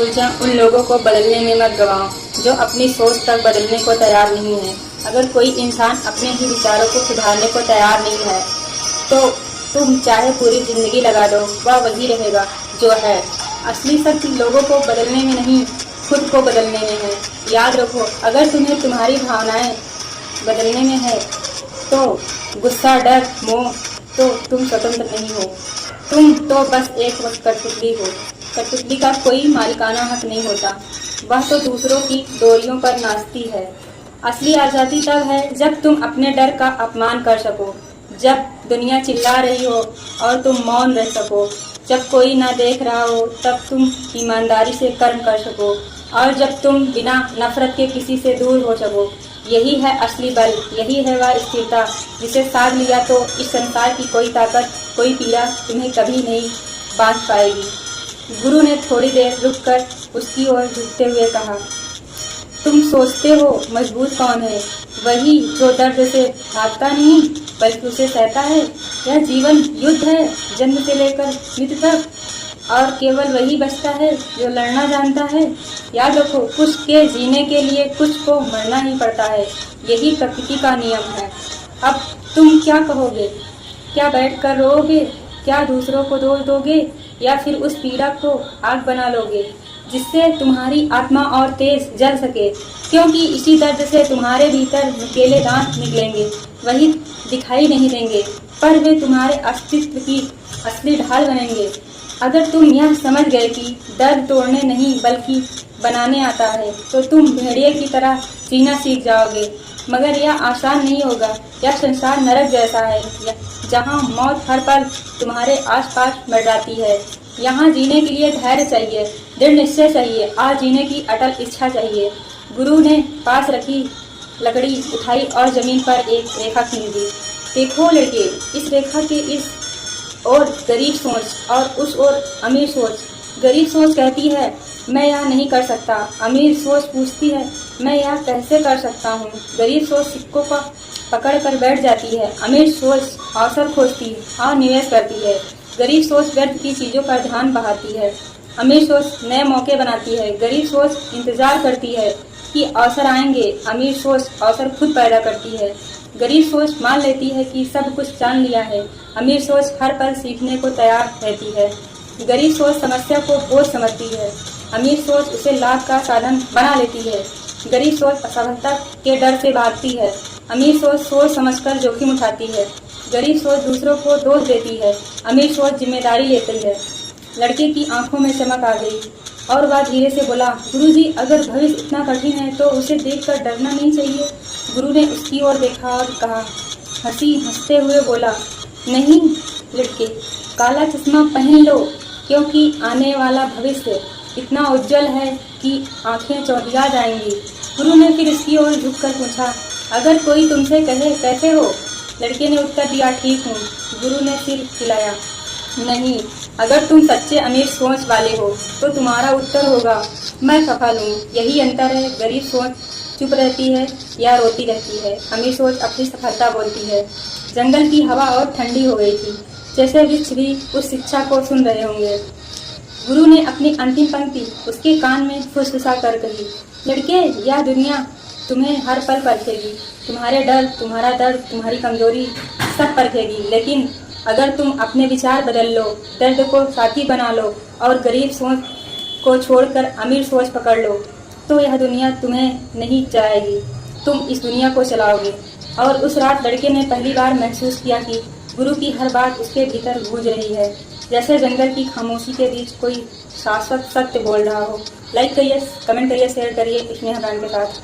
ऊर्जा उन लोगों को बदलने में मत गवाओ जो अपनी सोच तक बदलने को तैयार नहीं है। अगर कोई इंसान अपने ही विचारों को सुधारने को तैयार नहीं है तो तुम चाहे पूरी जिंदगी लगा दो, वह वही रहेगा जो है। असली शक्ति लोगों को बदलने में नहीं, खुद को बदलने में है। याद रखो, अगर तुम्हें तुम्हारी भावनाएं बदलने में है तो गुस्सा, डर, मोह, तो तुम स्वतंत्र नहीं हो। तुम तो बस एक कठपुतली हो। कठपुतली का कोई मालिकाना हक नहीं होता, वह तो दूसरों की डोरियों पर नाचती है। असली आज़ादी तब है जब तुम अपने डर का अपमान कर सको, जब दुनिया चिल्ला रही हो और तुम मौन रह सको, जब कोई ना देख रहा हो तब तुम ईमानदारी से कर्म कर सको, और जब तुम बिना नफरत के किसी से दूर हो सको। यही है असली बल, यही है वह स्थिरता जिसे साध लिया तो इस संसार की कोई ताकत, कोई पीड़ा तुम्हें कभी नहीं बांध पाएगी। गुरु ने थोड़ी देर रुककर उसकी ओर झुकते हुए कहा, तुम सोचते हो मजबूत कौन है? वही जो दर्द से भागता नहीं बल्कि उसे सहता है। यह जीवन युद्ध है, जन्म से लेकर मृत्यु तक, और केवल वही बचता है जो लड़ना जानता है। याद रखो, कुछ के जीने के लिए कुछ को मरना ही पड़ता है। यही प्रकृति का नियम है। अब तुम क्या कहोगे? क्या बैठकर रोओगे? क्या दूसरों को दोष दोगे, या फिर उस पीड़ा को आग बना लोगे जिससे तुम्हारी आत्मा और तेज जल सके? क्योंकि इसी दर्द से तुम्हारे भीतर नुकीले दांत निकलेंगे। वही दिखाई नहीं देंगे, पर वे तुम्हारे अस्तित्व की असली ढाल बनेंगे। अगर तुम यह समझ गए कि दर्द तोड़ने नहीं बल्कि बनाने आता है तो तुम भेड़िए की तरह जीना सीख जाओगे। मगर यह आसान नहीं होगा। यह संसार नरक जैसा है, जहाँ मौत हर पल तुम्हारे आसपास मंडराती है। यहाँ जीने के लिए धैर्य चाहिए, दृढ़ निश्चय चाहिए, आज जीने की अटल इच्छा चाहिए। गुरु ने पास रखी लकड़ी उठाई और जमीन पर एक रेखा खींच दी। देखो लड़के, इस रेखा के इस और गरीब सोच और उस और अमीर सोच। गरीब सोच कहती है मैं यह नहीं कर सकता। अमीर सोच पूछती है मैं यह कैसे कर सकता हूँ। गरीब सोच सिक्कों का पकड़ कर बैठ जाती है। अमीर सोच अवसर खोजती है और निवेश करती है। गरीब सोच व्यर्थ की चीज़ों पर ध्यान बहाती है। अमीर सोच नए मौके बनाती है। गरीब सोच इंतजार करती है कि अवसर आएंगे। अमीर सोच अवसर खुद पैदा करती है। गरीब सोच मान लेती है कि सब कुछ जान लिया है। अमीर सोच हर पल सीखने को तैयार रहती है। गरीब सोच समस्या को बोझ समझती है। अमीर सोच उसे लाभ का साधन बना लेती है। गरीब सोच असफलता के डर से भागती है। अमीर सोच सोच समझकर जोखिम उठाती है। गरीब सोच दूसरों को दोष देती है। अमीर सोच जिम्मेदारी लेती है। लड़के की आंखों में चमक आ गई और वह धीरे से बोला, गुरुजी, अगर भविष्य इतना कठिन है तो उसे देखकर डरना नहीं चाहिए। गुरु ने उसकी ओर देखा और कहा, हंसते हुए बोला, नहीं लड़के, काला चश्मा पहन लो, क्योंकि आने वाला भविष्य इतना उज्जवल है कि आंखें चौंधिया जाएंगी। गुरु ने फिर उसकी ओर झुककर पूछा, अगर कोई तुमसे कहे कैसे हो? लड़के ने उत्तर दिया, ठीक हूँ। गुरु ने सिर हिलाया, नहीं, अगर तुम सच्चे अमीर सोच वाले हो तो तुम्हारा उत्तर होगा, मैं सफल हूँ। यही अंतर है। गरीब सोच चुप रहती है या रोती रहती है। अमीर सोच अपनी सफलता बोलती है। जंगल की हवा और ठंडी हो गई थी, जैसे वृक्ष भी उस शिक्षा को सुन रहे होंगे। गुरु ने अपनी अंतिम पंक्ति उसके कान में फुसफुसा कर कही, लड़के, यह दुनिया तुम्हें हर पल परखेगी। तुम्हारे डर, तुम्हारा दर्द, तुम्हारी कमजोरी सब परखेगी। लेकिन अगर तुम अपने विचार बदल लो, दर्द को साथी बना लो और गरीब सोच को छोड़कर अमीर सोच पकड़ लो, तो यह दुनिया तुम्हें नहीं चलाएगी, तुम इस दुनिया को चलाओगे। और उस रात लड़के ने पहली बार महसूस किया कि गुरु की हर बात उसके भीतर गूंज रही है, जैसे जंगल की खामोशी के बीच कोई शाश्वत सत्य बोल रहा हो। लाइक करिए, कमेंट करिए, शेयर करिए स्नेहा बहन के साथ।